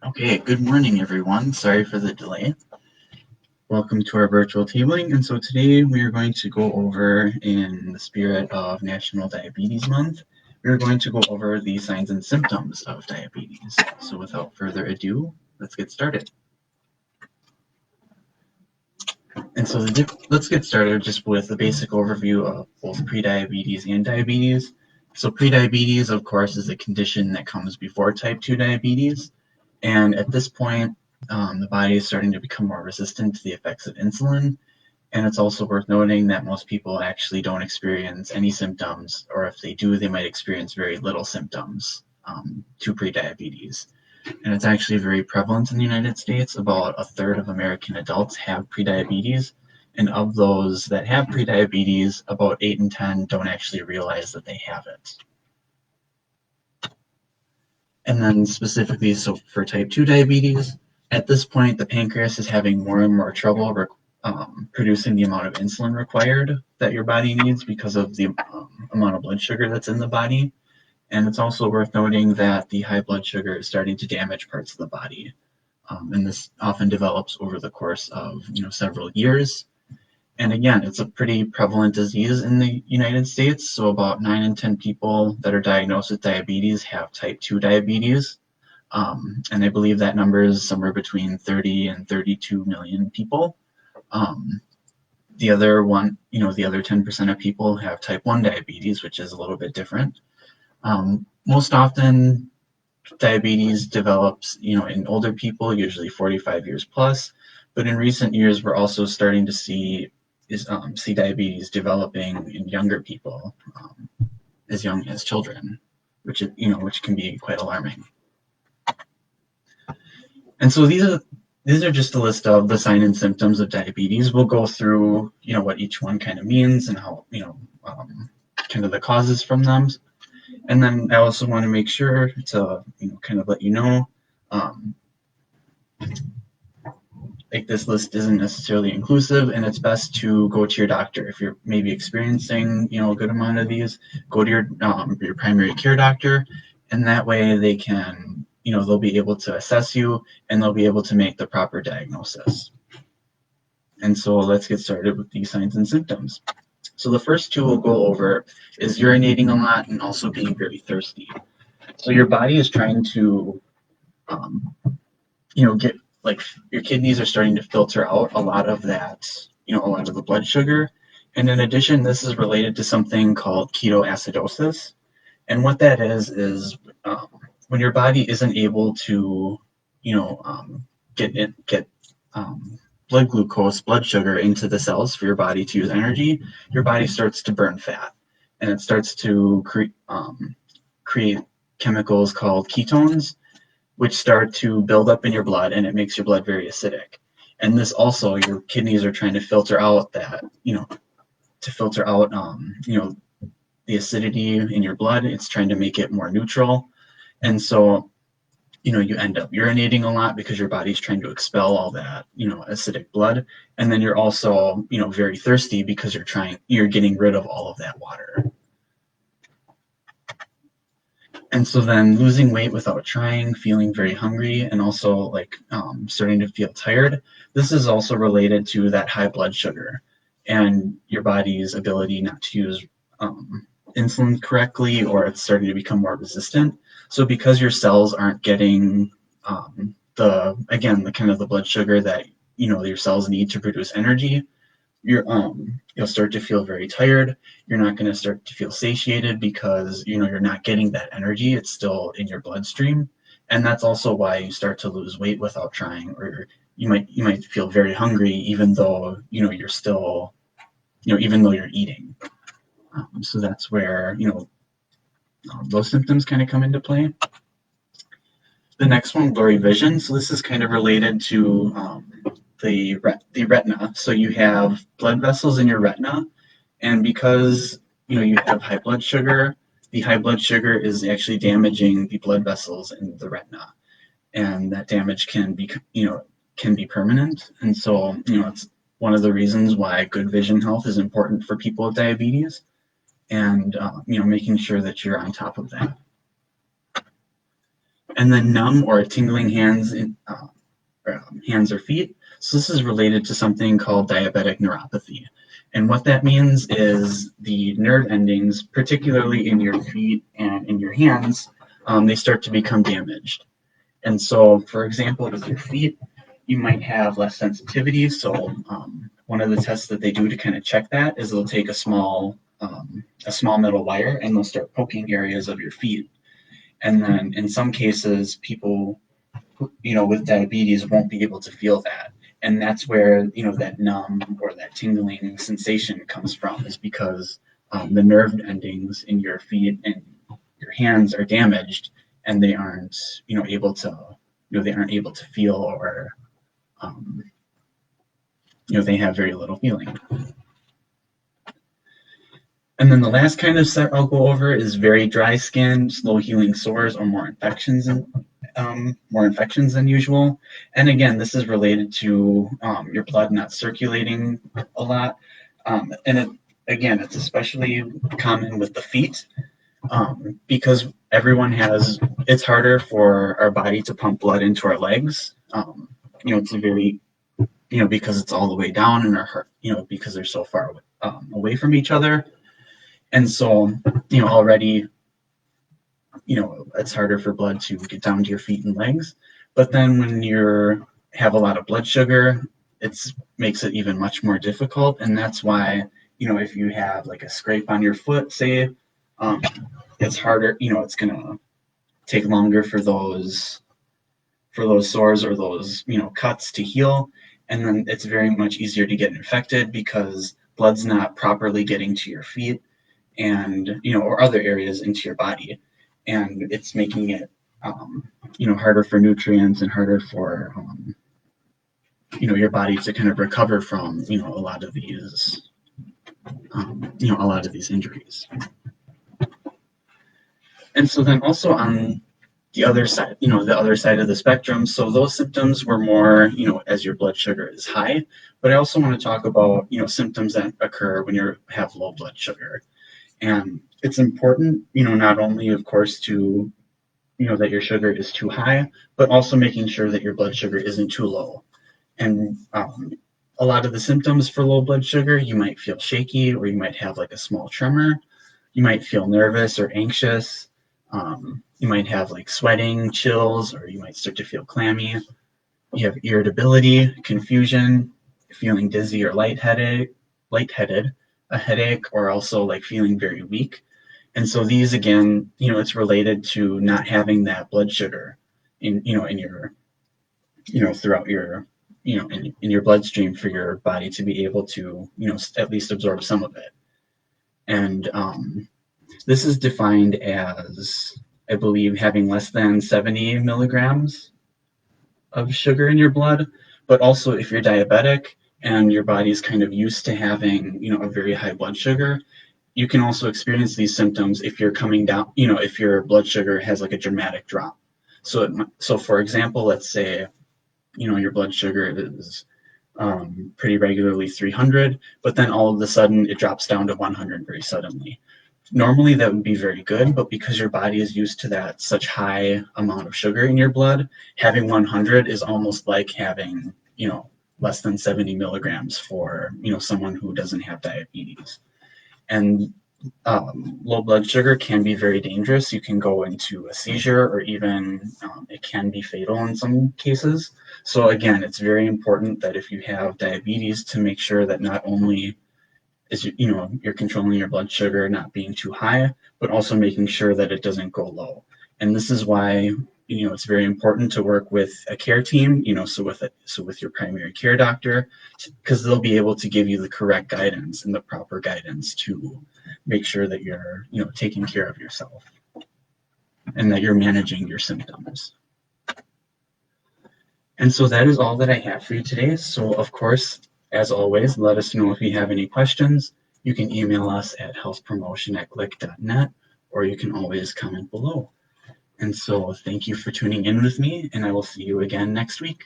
Okay, good morning, everyone. Sorry for the delay. Welcome to our virtual tabling. And so today we are going to go over, in the spirit of National Diabetes Month, we're going to go over the signs and symptoms of diabetes. So without further ado, let's get started. And so let's get started just with a basic overview of both prediabetes and diabetes. So prediabetes, of course, is a condition that comes before type 2 diabetes. And at this point, the body is starting to become more resistant to the effects of insulin. And it's also worth noting that most people actually don't experience any symptoms, or if they do, they might experience very little symptoms to prediabetes. And it's actually very prevalent in the United States. About a third of American adults have prediabetes. And of those that have prediabetes, about 8 in 10 don't actually realize that they have it. And then specifically, so for type 2 diabetes, at this point, the pancreas is having more and more trouble producing the amount of insulin required that your body needs because of the amount of blood sugar that's in the body. And it's also worth noting that the high blood sugar is starting to damage parts of the body. And this often develops over the course of several years. And again, it's a pretty prevalent disease in the United States. So about 9 in 10 people that are diagnosed with diabetes have type 2 diabetes. And I believe that number is somewhere between 30 and 32 million people. The other 10% of people have type 1 diabetes, which is a little bit different. Most often, diabetes develops, in older people, usually 45 years plus. But in recent years, we're also starting to see diabetes developing in younger people, as young as children, which can be quite alarming. And so these are just a list of the signs and symptoms of diabetes. We'll go through, what each one kind of means and how, kind of the causes from them. And then I also want to make sure to, kind of let you know, like this list isn't necessarily inclusive, and it's best to go to your doctor. If you're maybe experiencing, a good amount of these, go to your primary care doctor, and that way they can, they'll be able to assess you and they'll be able to make the proper diagnosis. And so let's get started with these signs and symptoms. So the first two we'll go over is urinating a lot and also being very thirsty. So your body is trying to, get, like, your kidneys are starting to filter out a lot of that, a lot of the blood sugar. And in addition, this is related to something called ketoacidosis. And what that is when your body isn't able to, get blood sugar into the cells for your body to use energy, your body starts to burn fat, and it starts to create chemicals called ketones, which start to build up in your blood, and it makes your blood very acidic. And this also, your kidneys are trying to filter out that, the acidity in your blood. It's trying to make it more neutral. And so, you end up urinating a lot because your body's trying to expel all that, acidic blood. And then you're also, very thirsty because you're getting rid of all of that water. And so then losing weight without trying, feeling very hungry, and also starting to feel tired. This is also related to that high blood sugar and your body's ability not to use insulin correctly, or it's starting to become more resistant. So because your cells aren't getting the kind of the blood sugar that your cells need to produce energy, you'll start to feel very tired. You're not going to start to feel satiated because you're not getting that energy. It's still in your bloodstream, and that's also why you start to lose weight without trying, or you might feel very hungry even though you're still even though you're eating. So that's where those symptoms kind of come into play. The next one, blurry vision. So this is kind of related to the retina. So you have blood vessels in your retina, and because you have high blood sugar, the high blood sugar is actually damaging the blood vessels in the retina, and that damage can be permanent. And so it's one of the reasons why good vision health is important for people with diabetes, and making sure that you're on top of that. And then numb or tingling hands hands or feet. So this is related to something called diabetic neuropathy. And what that means is the nerve endings, particularly in your feet and in your hands, they start to become damaged. And so, for example, with your feet, you might have less sensitivity. So one of the tests that they do to kind of check that is they'll take a small metal wire and they'll start poking areas of your feet. And then in some cases, people with diabetes won't be able to feel that. And that's where, that numb or that tingling sensation comes from, is because the nerve endings in your feet and your hands are damaged, and they aren't, able to, they aren't able to feel, or, they have very little feeling. And then the last kind of set I'll go over is very dry skin, slow healing sores, or more infections than usual. And again, this is related to your blood not circulating a lot. It's especially common with the feet, because it's harder for our body to pump blood into our legs. It's a very, because it's all the way down in our heart, because they're so far away from each other. And so, already, it's harder for blood to get down to your feet and legs. But then when you have a lot of blood sugar, it makes it even much more difficult. And that's why, if you have like a scrape on your foot, say, it's harder, it's going to take longer for those sores or those, cuts to heal. And then it's very much easier to get infected because blood's not properly getting to your feet and, or other areas into your body. And it's making it, harder for nutrients and harder for, your body to kind of recover from, a lot of these injuries. And so then also on the other side, the other side of the spectrum, so those symptoms were more, as your blood sugar is high. But I also want to talk about, symptoms that occur when you have low blood sugar. And it's important, not only, of course, to, that your sugar is too high, but also making sure that your blood sugar isn't too low. And a lot of the symptoms for low blood sugar, you might feel shaky, or you might have like a small tremor. You might feel nervous or anxious. You might have like sweating, chills, or you might start to feel clammy. You have irritability, confusion, feeling dizzy or lightheaded, a headache, or also like feeling very weak. And so these, again, it's related to not having that blood sugar in your, throughout your, in your bloodstream for your body to be able to, at least absorb some of it. And this is defined as, I believe, having less than 70 milligrams of sugar in your blood. But also, if you're diabetic and your body's kind of used to having, a very high blood sugar, you can also experience these symptoms if you're coming down, if your blood sugar has like a dramatic drop. So for example, let's say, your blood sugar is pretty regularly 300, but then all of a sudden it drops down to 100 very suddenly. Normally that would be very good, but because your body is used to that such high amount of sugar in your blood, having 100 is almost like having, less than 70 milligrams for, someone who doesn't have diabetes. And low blood sugar can be very dangerous. You can go into a seizure, or even it can be fatal in some cases. So again, it's very important that if you have diabetes, to make sure that not only is you're controlling your blood sugar not being too high, but also making sure that it doesn't go low. And this is why it's very important to work with a care team, so with your primary care doctor, because they'll be able to give you the correct guidance and the proper guidance to make sure that you're taking care of yourself and that you're managing your symptoms. And so that is all that I have for you today. So of course, as always, let us know if you have any questions. You can email us at healthpromotion@glick.net, or you can always comment below. And so thank you for tuning in with me, and I will see you again next week.